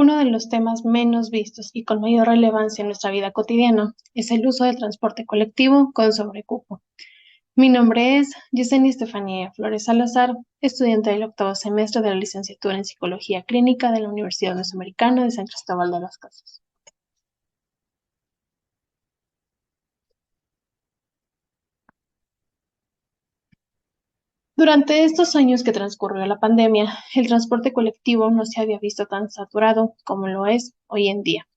Uno de los temas menos vistos y con mayor relevancia en nuestra vida cotidiana es el uso del transporte colectivo con sobrecupo. Mi nombre es Yesenia Estefanía Flores Salazar, estudiante del octavo semestre de la licenciatura en Psicología Clínica de la Universidad Mesoamericana de San Cristóbal de las Casas. Durante estos años que transcurrió la pandemia, el transporte colectivo no se había visto tan saturado como lo es hoy en día.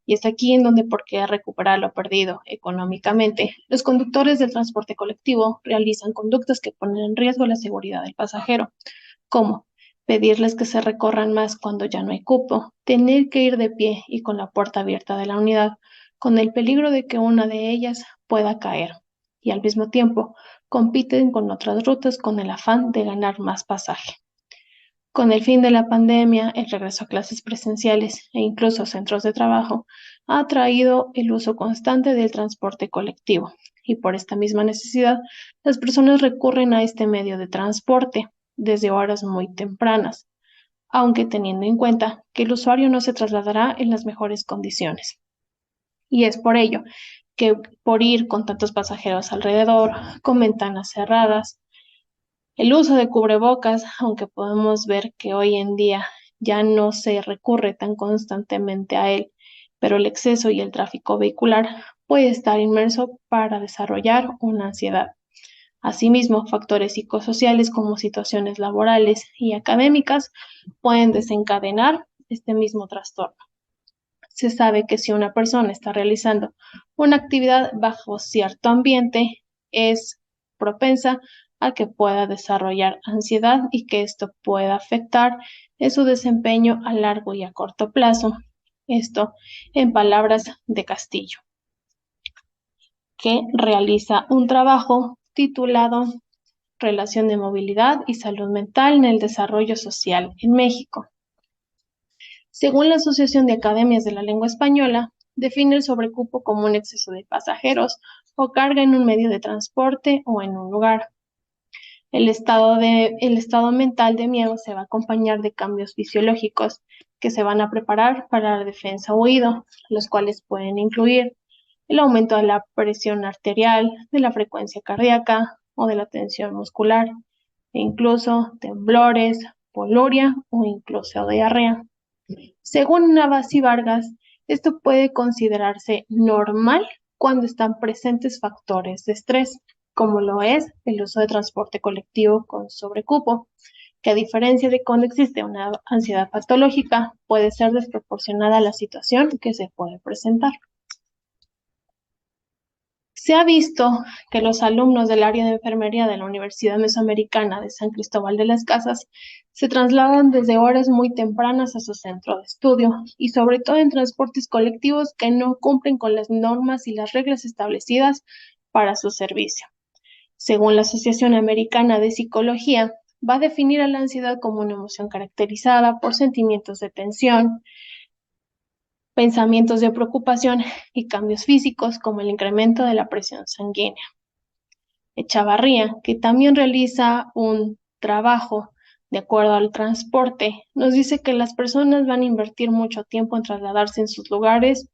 Y es aquí en donde, por qué recuperar lo perdido económicamente, los conductores del transporte colectivo realizan conductas que ponen en riesgo la seguridad del pasajero, como pedirles que se recorran más cuando ya no hay cupo, tener que ir de pie y con la puerta abierta de la unidad, con el peligro de que una de ellas pueda caer, y al mismo tiempo compiten con otras rutas con el afán de ganar más pasaje. Con el fin de la pandemia, el regreso a clases presenciales e incluso centros de trabajo ha traído el uso constante del transporte colectivo, y por esta misma necesidad, las personas recurren a este medio de transporte desde horas muy tempranas, aunque teniendo en cuenta que el usuario no se trasladará en las mejores condiciones. Y es por ello que, por ir con tantos pasajeros alrededor, con ventanas cerradas, el uso de cubrebocas, aunque podemos ver que hoy en día ya no se recurre tan constantemente a él, pero el exceso y el tráfico vehicular puede estar inmerso para desarrollar una ansiedad. Asimismo, factores psicosociales como situaciones laborales y académicas pueden desencadenar este mismo trastorno. Se sabe que si una persona está realizando una actividad bajo cierto ambiente, es propensa a que pueda desarrollar ansiedad y que esto pueda afectar en su desempeño a largo y a corto plazo. Esto en palabras de Castillo, que realiza un trabajo titulado Relación de movilidad y salud mental en el desarrollo social en México. Según la Asociación de Academias de la Lengua Española, define el sobrecupo como un exceso de pasajeros o carga en un medio de transporte o en un lugar. El estado mental de miedo se va a acompañar de cambios fisiológicos que se van a preparar para la defensa o huido, los cuales pueden incluir el aumento de la presión arterial, de la frecuencia cardíaca o de la tensión muscular, e incluso temblores, poluria o incluso diarrea. Según Navas y Vargas, esto puede considerarse normal cuando están presentes factores de estrés, como lo es el uso de transporte colectivo con sobrecupo, que a diferencia de cuando existe una ansiedad patológica, puede ser desproporcionada a la situación que se puede presentar. Se ha visto que los alumnos del área de enfermería de la Universidad Mesoamericana de San Cristóbal de las Casas se trasladan desde horas muy tempranas a su centro de estudio y sobre todo en transportes colectivos que no cumplen con las normas y las reglas establecidas para su servicio. Según la Asociación Americana de Psicología, va a definir a la ansiedad como una emoción caracterizada por sentimientos de tensión, pensamientos de preocupación y cambios físicos como el incremento de la presión sanguínea. Echavarría, que también realiza un trabajo de acuerdo al transporte, nos dice que las personas van a invertir mucho tiempo en trasladarse en sus lugares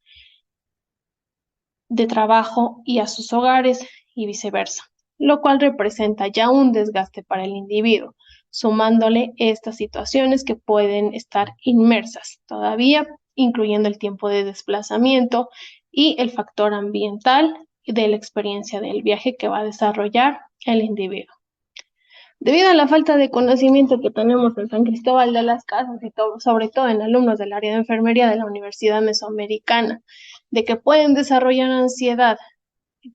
de trabajo y a sus hogares y viceversa, lo cual representa ya un desgaste para el individuo, sumándole estas situaciones que pueden estar inmersas todavía, incluyendo el tiempo de desplazamiento y el factor ambiental de la experiencia del viaje que va a desarrollar el individuo. Debido a la falta de conocimiento que tenemos en San Cristóbal de las Casas y sobre todo en alumnos del área de enfermería de la Universidad Mesoamericana, de que pueden desarrollar ansiedad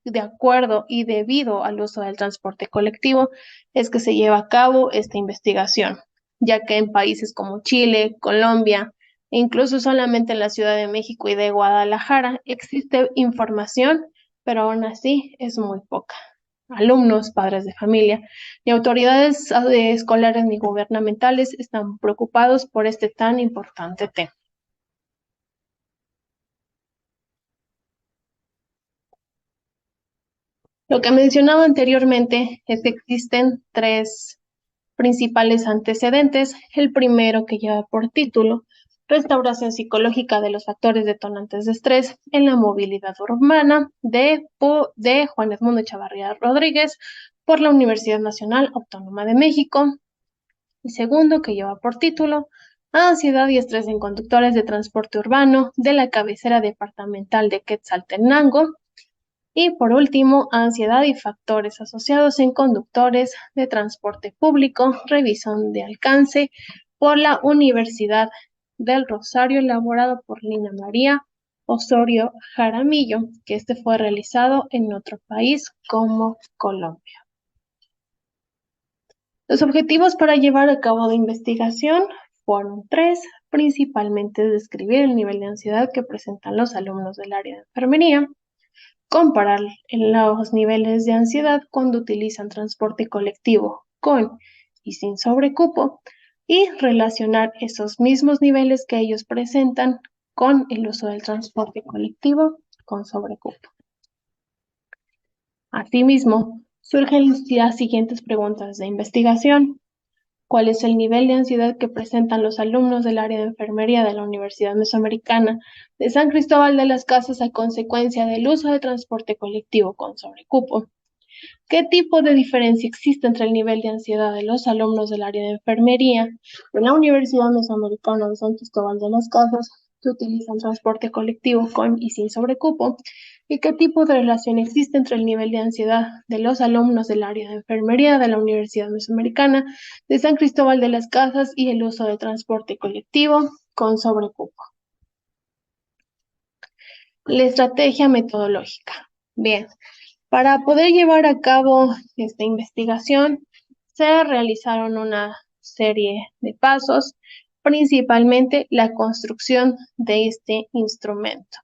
de acuerdo y debido al uso del transporte colectivo, es que se lleva a cabo esta investigación, ya que en países como Chile, Colombia, e incluso solamente en la Ciudad de México y de Guadalajara existe información, pero aún así es muy poca. Alumnos, padres de familia, ni autoridades escolares ni gubernamentales están preocupados por este tan importante tema. Lo que mencionaba anteriormente es que existen tres principales antecedentes. El primero, que lleva por título Restauración psicológica de los factores detonantes de estrés en la movilidad urbana de Juan Edmundo Chavarría Rodríguez por la Universidad Nacional Autónoma de México. Y segundo, que lleva por título Ansiedad y estrés en conductores de transporte urbano de la cabecera departamental de Quetzaltenango. Y por último, ansiedad y factores asociados en conductores de transporte público, revisión de alcance por la Universidad del Rosario, elaborado por Lina María Osorio Jaramillo, que este fue realizado en otro país como Colombia. Los objetivos para llevar a cabo la investigación fueron 3, principalmente describir el nivel de ansiedad que presentan los alumnos del área de enfermería, comparar los niveles de ansiedad cuando utilizan transporte colectivo con y sin sobrecupo y relacionar esos mismos niveles que ellos presentan con el uso del transporte colectivo con sobrecupo. Asimismo, surgen las siguientes preguntas de investigación. ¿Cuál es el nivel de ansiedad que presentan los alumnos del área de enfermería de la Universidad Mesoamericana de San Cristóbal de las Casas a consecuencia del uso de transporte colectivo con sobrecupo? ¿Qué tipo de diferencia existe entre el nivel de ansiedad de los alumnos del área de enfermería de la Universidad Mesoamericana de San Cristóbal de las Casas que utilizan transporte colectivo con y sin sobrecupo? ¿Y qué tipo de relación existe entre el nivel de ansiedad de los alumnos del área de enfermería de la Universidad Mesoamericana de San Cristóbal de las Casas y el uso de transporte colectivo con sobrecupo? La estrategia metodológica. Bien, para poder llevar a cabo esta investigación, se realizaron una serie de pasos, principalmente la construcción de este instrumento.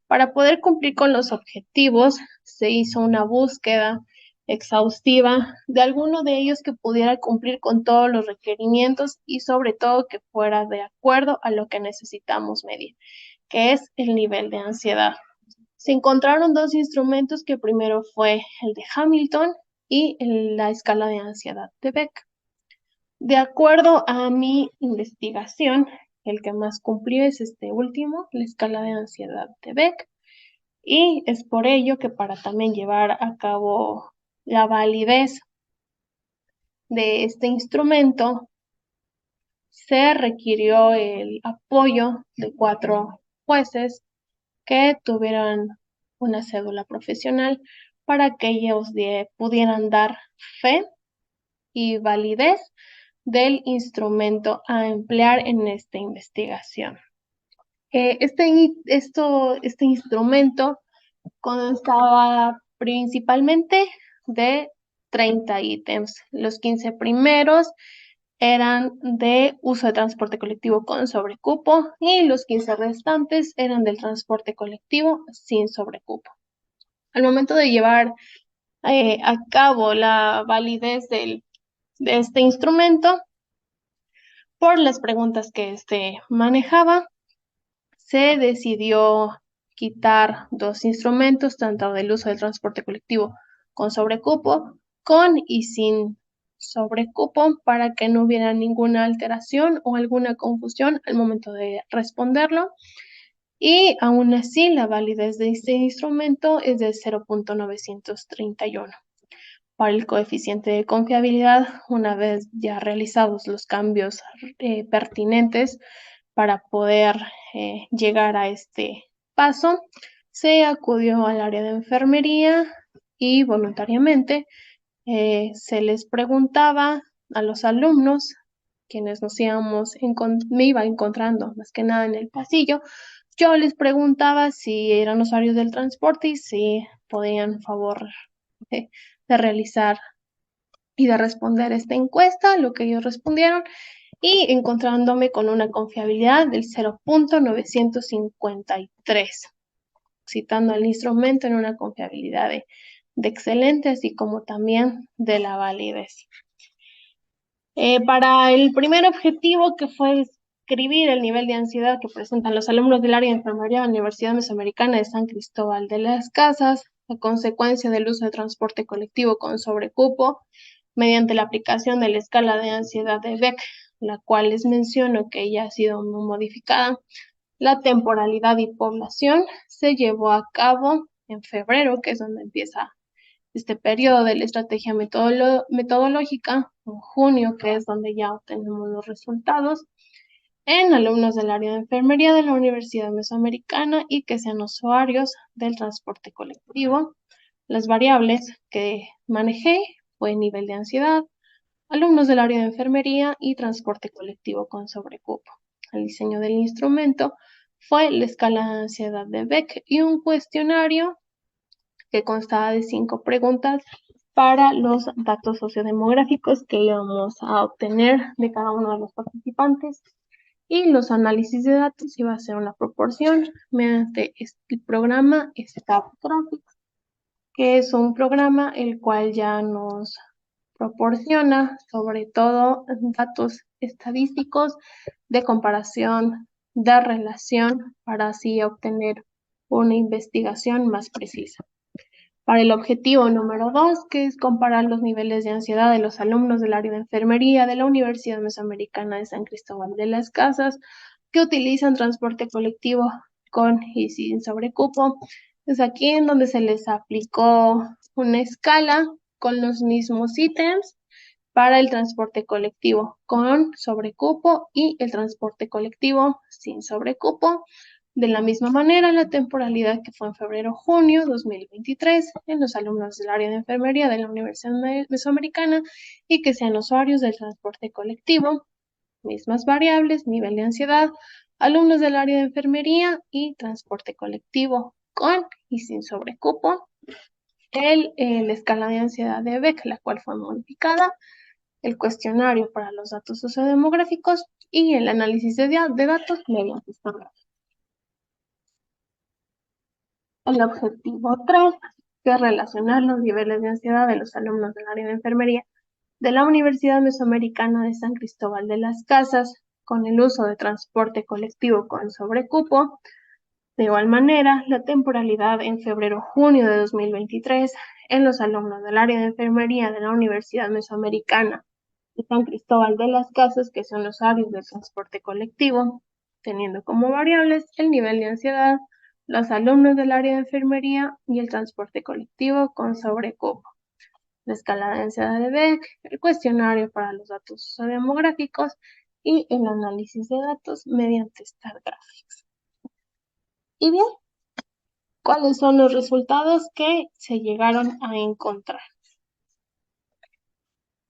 Para poder cumplir con los objetivos, se hizo una búsqueda exhaustiva de alguno de ellos que pudiera cumplir con todos los requerimientos y sobre todo que fuera de acuerdo a lo que necesitamos medir, que es el nivel de ansiedad. Se encontraron 2 instrumentos que primero fue el de Hamilton y la escala de ansiedad de Beck. De acuerdo a mi investigación, el que más cumplió es este último, la escala de ansiedad de Beck, y es por ello que para también llevar a cabo la validez de este instrumento, se requirió el apoyo de 4 jueces que tuvieran una cédula profesional para que ellos pudieran dar fe y validez del instrumento a emplear en esta investigación. Este instrumento constaba principalmente de 30 ítems. Los 15 primeros eran de uso de transporte colectivo con sobrecupo y los 15 restantes eran del transporte colectivo sin sobrecupo. Al momento de llevar a cabo la validez de este instrumento, por las preguntas que manejaba, se decidió quitar 2 instrumentos, tanto del uso del transporte colectivo con sobrecupo, con y sin sobrecupo, para que no hubiera ninguna alteración o alguna confusión al momento de responderlo. Y aún así, la validez de este instrumento es de 0.931. Para el coeficiente de confiabilidad, una vez ya realizados los cambios pertinentes para poder llegar a este paso, se acudió al área de enfermería y voluntariamente se les preguntaba a los alumnos, quienes me iba encontrando más que nada en el pasillo, yo les preguntaba si eran usuarios del transporte y si podían favor de realizar y de responder esta encuesta, lo que ellos respondieron, y encontrándome con una confiabilidad del 0.953, citando al instrumento en una confiabilidad de excelente, así como también de la validez. Para el primer objetivo, que fue escribir el nivel de ansiedad que presentan los alumnos del área de enfermería de la Universidad Mesoamericana de San Cristóbal de las Casas, a consecuencia del uso de transporte colectivo con sobrecupo, mediante la aplicación de la escala de ansiedad de Beck la cual les menciono que ya ha sido modificada. La temporalidad y población se llevó a cabo en febrero, que es donde empieza este periodo de la estrategia metodológica, en junio, que es donde ya obtenemos los resultados, en alumnos del área de enfermería de la Universidad Mesoamericana y que sean usuarios del transporte colectivo. Las variables que manejé fue nivel de ansiedad, alumnos del área de enfermería y transporte colectivo con sobrecupo. El diseño del instrumento fue la escala de ansiedad de Beck y un cuestionario que constaba de 5 preguntas para los datos sociodemográficos que íbamos a obtener de cada uno de los participantes. Y los análisis de datos iba a ser una proporción mediante el programa StatGraphics, que es un programa el cual ya nos proporciona sobre todo datos estadísticos de comparación, de relación, para así obtener una investigación más precisa. Para el objetivo número 2, que es comparar los niveles de ansiedad de los alumnos del área de enfermería de la Universidad Mesoamericana de San Cristóbal de las Casas, que utilizan transporte colectivo con y sin sobrecupo. Es aquí en donde se les aplicó una escala con los mismos ítems para el transporte colectivo con sobrecupo y el transporte colectivo sin sobrecupo. De la misma manera, la temporalidad que fue en febrero-junio 2023 en los alumnos del área de enfermería de la Universidad Mesoamericana y que sean usuarios del transporte colectivo. Mismas variables, nivel de ansiedad, alumnos del área de enfermería y transporte colectivo con y sin sobrecupo. La escala de ansiedad de Beck, la cual fue modificada, el cuestionario para los datos sociodemográficos y el análisis de datos mediante esta gráfica. El objetivo 3, que es relacionar los niveles de ansiedad de los alumnos del área de enfermería de la Universidad Mesoamericana de San Cristóbal de las Casas con el uso de transporte colectivo con sobrecupo. De igual manera, la temporalidad en febrero-junio de 2023 en los alumnos del área de enfermería de la Universidad Mesoamericana de San Cristóbal de las Casas, que son los áreas del transporte colectivo, teniendo como variables el nivel de ansiedad, los alumnos del área de enfermería y el transporte colectivo con sobrecupo. La escala de ansiedad de Beck, el cuestionario para los datos demográficos y el análisis de datos mediante StatGraphics. Y bien, ¿cuáles son los resultados que se llegaron a encontrar?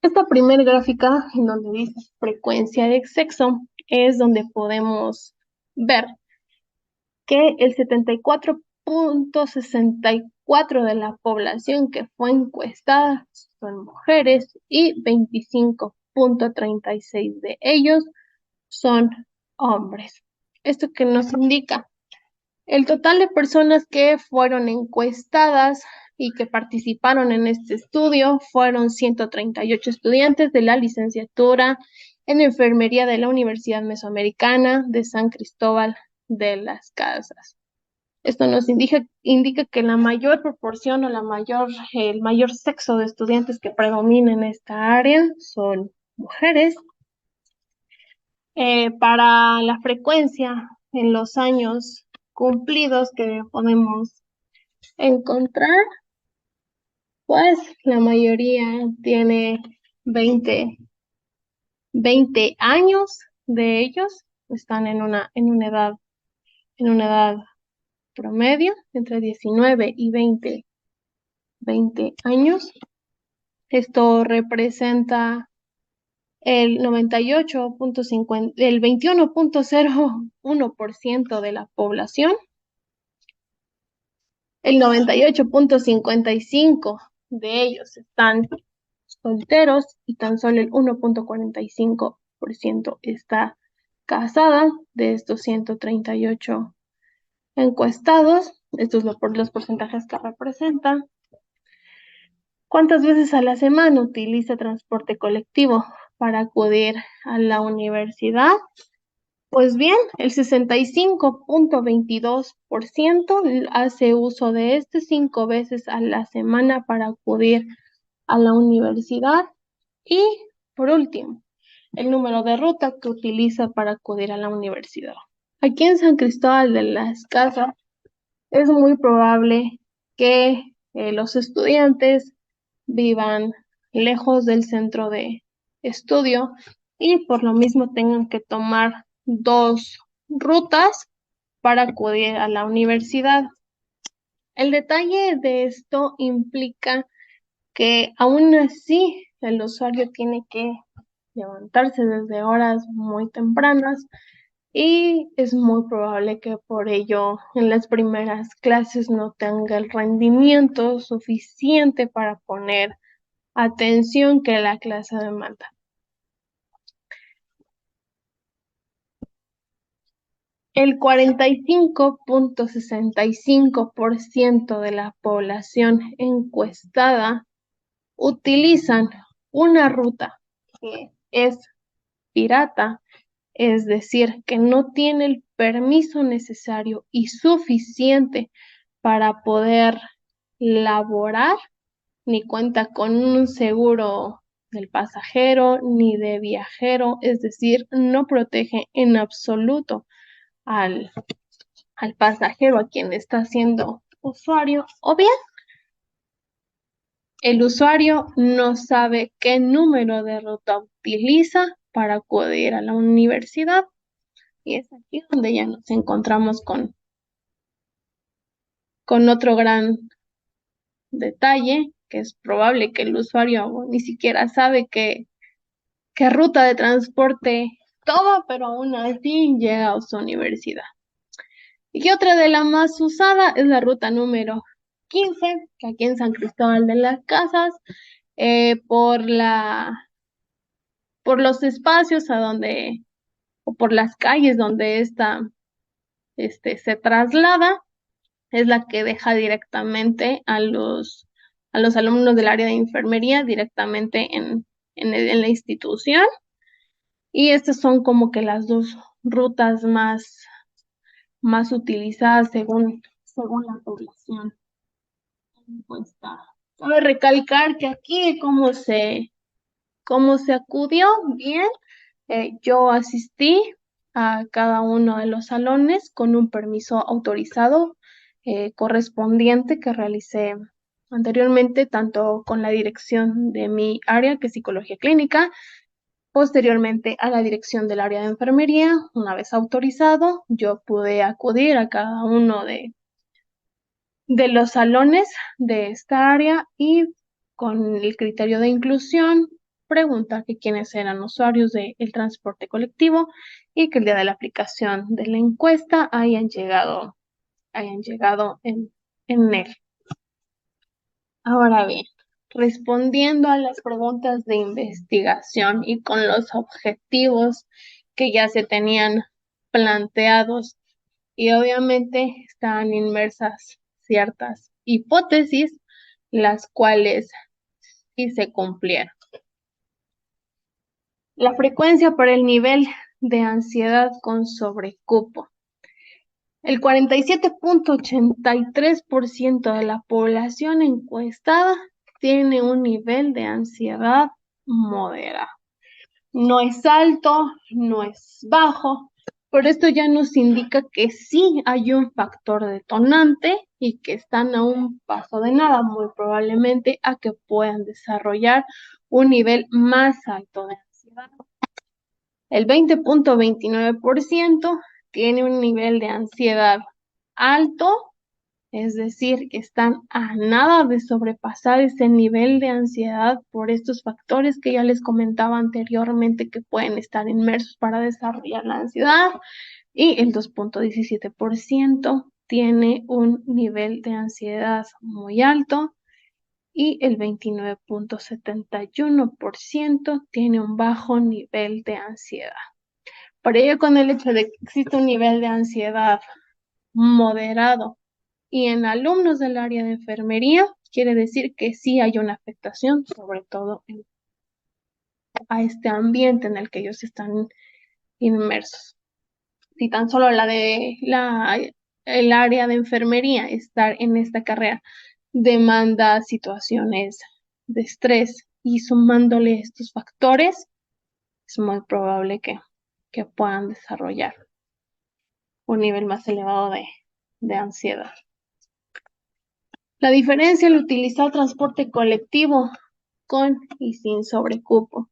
Esta primera gráfica, en donde dice frecuencia de sexo, es donde podemos ver que el 74.64 de la población que fue encuestada son mujeres y 25.36 de ellos son hombres. ¿Esto qué nos indica? El total de personas que fueron encuestadas y que participaron en este estudio fueron 138 estudiantes de la licenciatura en enfermería de la Universidad Mesoamericana de San Cristóbal de las Casas. Esto nos indica que la mayor proporción o el mayor sexo de estudiantes que predomina en esta área son mujeres. Para la frecuencia en los años cumplidos que podemos encontrar, pues la mayoría tiene 20 años de ellos, están en una edad promedio entre 19 y 20 años. Esto representa el 21.01% de la población. El 98.55% de ellos están solteros y tan solo el 1.45% está casada. De estos 138 encuestados, estos son los porcentajes que representan. ¿Cuántas veces a la semana utiliza transporte colectivo para acudir a la universidad? Pues bien, el 65.22% hace uso de 5 veces a la semana para acudir a la universidad. Y por último, el número de ruta que utiliza para acudir a la universidad. Aquí en San Cristóbal de las Casas es muy probable que los estudiantes vivan lejos del centro de estudio y por lo mismo tengan que tomar dos rutas para acudir a la universidad. El detalle de esto implica que aún así el usuario tiene que levantarse desde horas muy tempranas y es muy probable que por ello en las primeras clases no tenga el rendimiento suficiente para poner atención que la clase demanda. El 45.65% de la población encuestada utilizan una ruta que es pirata, es decir, que no tiene el permiso necesario y suficiente para poder laborar, ni cuenta con un seguro del pasajero ni de viajero, es decir, no protege en absoluto al, al pasajero a quien está siendo usuario, o bien el usuario no sabe qué número de ruta utiliza para acudir a la universidad. Y es aquí donde ya nos encontramos con otro gran detalle, que es probable que el usuario ni siquiera sabe qué ruta de transporte toma, pero aún así llega a su universidad. Y otra de las más usada es la ruta número 15, que aquí en San Cristóbal de las Casas, por los espacios o por las calles donde esta se traslada, es la que deja directamente a los alumnos del área de enfermería directamente en la institución. Y estas son como que las dos rutas más utilizadas según la población encuestada. Cabe recalcar que aquí cómo se acudió, bien, yo asistí a cada uno de los salones con un permiso autorizado correspondiente que realicé anteriormente, tanto con la dirección de mi área, que es psicología clínica, posteriormente a la dirección del área de enfermería. Una vez autorizado, yo pude acudir a cada uno de los salones de esta área y con el criterio de inclusión preguntar que quiénes eran usuarios del transporte colectivo y que el día de la aplicación de la encuesta hayan llegado en él. Ahora bien, respondiendo a las preguntas de investigación y con los objetivos que ya se tenían planteados, y obviamente están inmersas ciertas hipótesis, las cuales sí se cumplieron. La frecuencia para el nivel de ansiedad con sobrecupo. El 47.83% de la población encuestada tiene un nivel de ansiedad moderado. No es alto, no es bajo, pero esto ya nos indica que sí hay un factor detonante y que están a un paso de nada, muy probablemente, a que puedan desarrollar un nivel más alto de ansiedad. El 20.29% tiene un nivel de ansiedad alto, es decir, que están a nada de sobrepasar ese nivel de ansiedad por estos factores que ya les comentaba anteriormente que pueden estar inmersos para desarrollar la ansiedad. Y el 2.17% tiene un nivel de ansiedad muy alto y el 29.71% tiene un bajo nivel de ansiedad. Por ello, con el hecho de que existe un nivel de ansiedad moderado y en alumnos del área de enfermería, quiere decir que sí hay una afectación, sobre todo a este ambiente en el que ellos están inmersos. Si tan solo el área de enfermería, estar en esta carrera, demanda situaciones de estrés y sumándole estos factores, es muy probable que puedan desarrollar un nivel más elevado de ansiedad. La diferencia al utilizar transporte colectivo con y sin sobrecupo.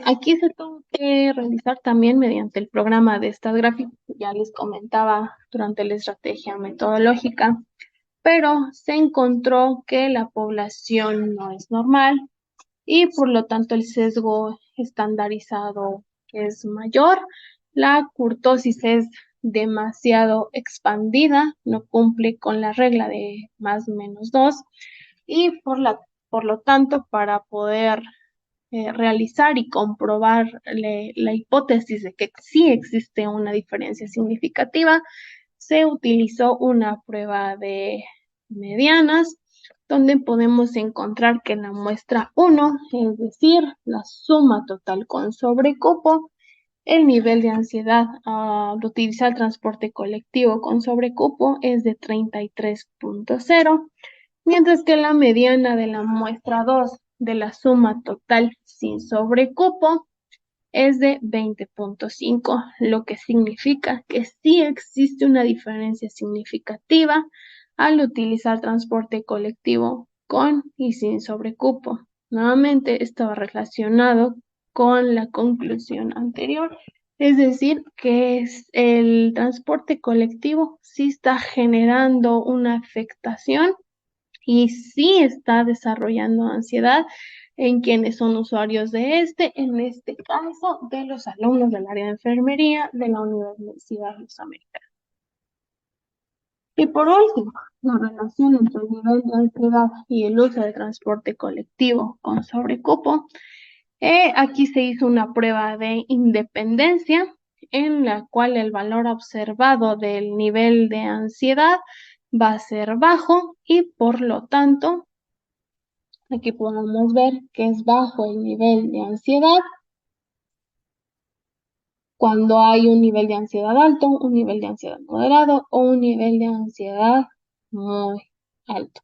Aquí se tuvo que realizar también mediante el programa de estas gráficas que ya les comentaba durante la estrategia metodológica, pero se encontró que la población no es normal y por lo tanto el sesgo estandarizado es mayor, la kurtosis es demasiado expandida, no cumple con la regla de más o menos 2 y por lo tanto para poder realizar y comprobar la hipótesis de que sí existe una diferencia significativa, se utilizó una prueba de medianas, donde podemos encontrar que en la muestra 1, es decir, la suma total con sobrecupo, el nivel de ansiedad al utilizar transporte colectivo con sobrecupo es de 33.0, mientras que la mediana de la muestra 2 de la suma total sin sobrecupo es de 20.5, lo que significa que sí existe una diferencia significativa al utilizar transporte colectivo con y sin sobrecupo. Nuevamente, esto va relacionado con la conclusión anterior, es decir, que el transporte colectivo sí está generando una afectación y sí está desarrollando ansiedad en quienes son usuarios de en este caso, de los alumnos del área de enfermería de la Universidad Mesoamericana. Y por último, la relación entre el nivel de ansiedad y el uso de transporte colectivo con sobrecupo. Aquí se hizo una prueba de independencia en la cual el valor observado del nivel de ansiedad va a ser bajo y por lo tanto aquí podemos ver que es bajo el nivel de ansiedad cuando hay un nivel de ansiedad alto, un nivel de ansiedad moderado o un nivel de ansiedad muy alto.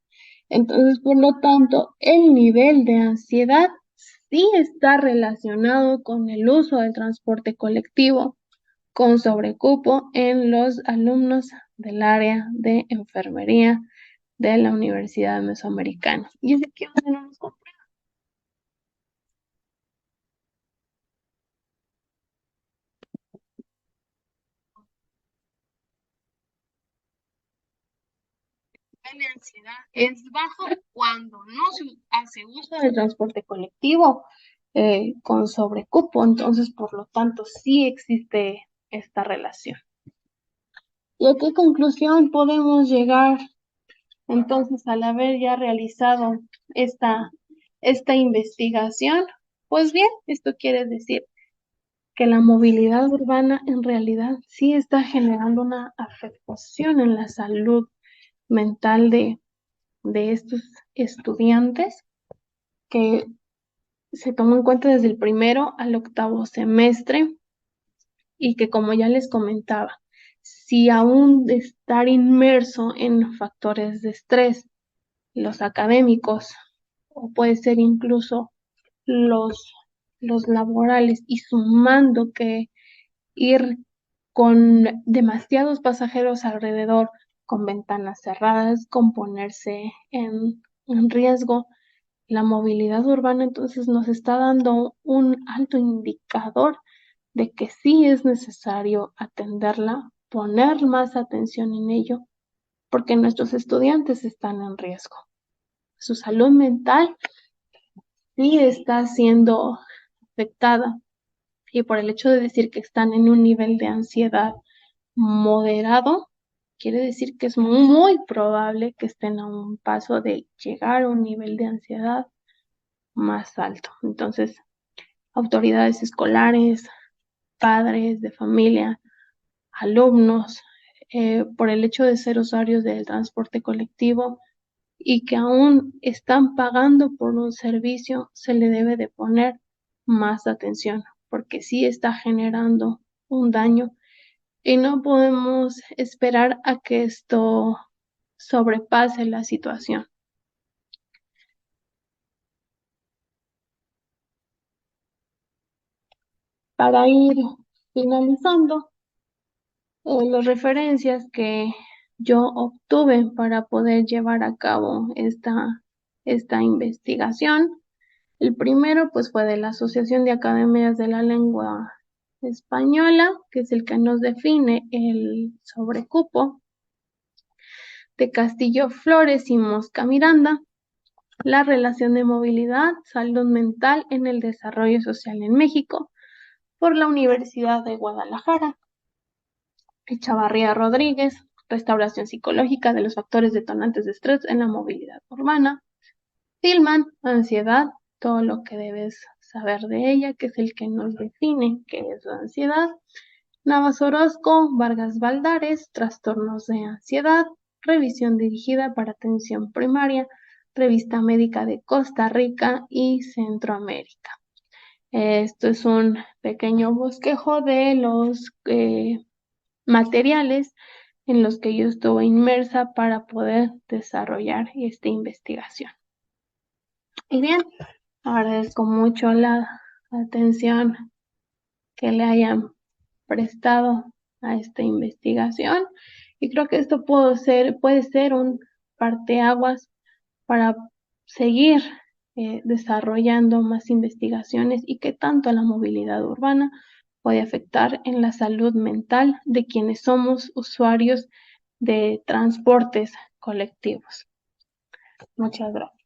Entonces, por lo tanto, el nivel de ansiedad sí está relacionado con el uso del transporte colectivo con sobrecupo en los alumnos del área de enfermería de la Universidad Mesoamericana. Y es aquí donde no nos de ansiedad es bajo cuando no se hace uso del transporte colectivo con sobrecupo, entonces por lo tanto sí existe esta relación. ¿Y a qué conclusión podemos llegar entonces al haber ya realizado esta investigación? Pues bien, esto quiere decir que la movilidad urbana en realidad sí está generando una afectación en la salud mental de estos estudiantes que se tomó en cuenta desde el primero al octavo semestre y que como ya les comentaba, si aún de estar inmerso en factores de estrés, los académicos o puede ser incluso los, los laborales y sumando que ir con demasiados pasajeros alrededor, con ventanas cerradas, con ponerse en riesgo la movilidad urbana, entonces nos está dando un alto indicador de que sí es necesario atenderla, poner más atención en ello, porque nuestros estudiantes están en riesgo. Su salud mental sí está siendo afectada y por el hecho de decir que están en un nivel de ansiedad moderado, quiere decir que es muy probable que estén a un paso de llegar a un nivel de ansiedad más alto. Entonces, autoridades escolares, padres de familia, alumnos, por el hecho de ser usuarios del transporte colectivo y que aún están pagando por un servicio, se le debe de poner más atención, porque sí está generando un daño y no podemos esperar a que esto sobrepase la situación. Para ir finalizando, las referencias que yo obtuve para poder llevar a cabo esta investigación. El primero, pues, fue de la Asociación de Academias de la Lengua Española, que es el que nos define el sobrecupo. De Castillo Flores y Mosca Miranda, la relación de movilidad, salud mental en el desarrollo social en México, por la Universidad de Guadalajara. Echavarría Rodríguez, restauración psicológica de los factores detonantes de estrés en la movilidad urbana. Tillman, ansiedad, todo lo que debes saber de ella, que es el que nos define qué es la ansiedad. Navas Orozco, Vargas Valdares, trastornos de ansiedad, revisión dirigida para atención primaria, Revista Médica de Costa Rica y Centroamérica. Esto es un pequeño bosquejo de los materiales en los que yo estuve inmersa para poder desarrollar esta investigación. Y bien, agradezco mucho la atención que le hayan prestado a esta investigación y creo que esto puede ser un parteaguas para seguir desarrollando más investigaciones y qué tanto la movilidad urbana puede afectar en la salud mental de quienes somos usuarios de transportes colectivos. Muchas gracias.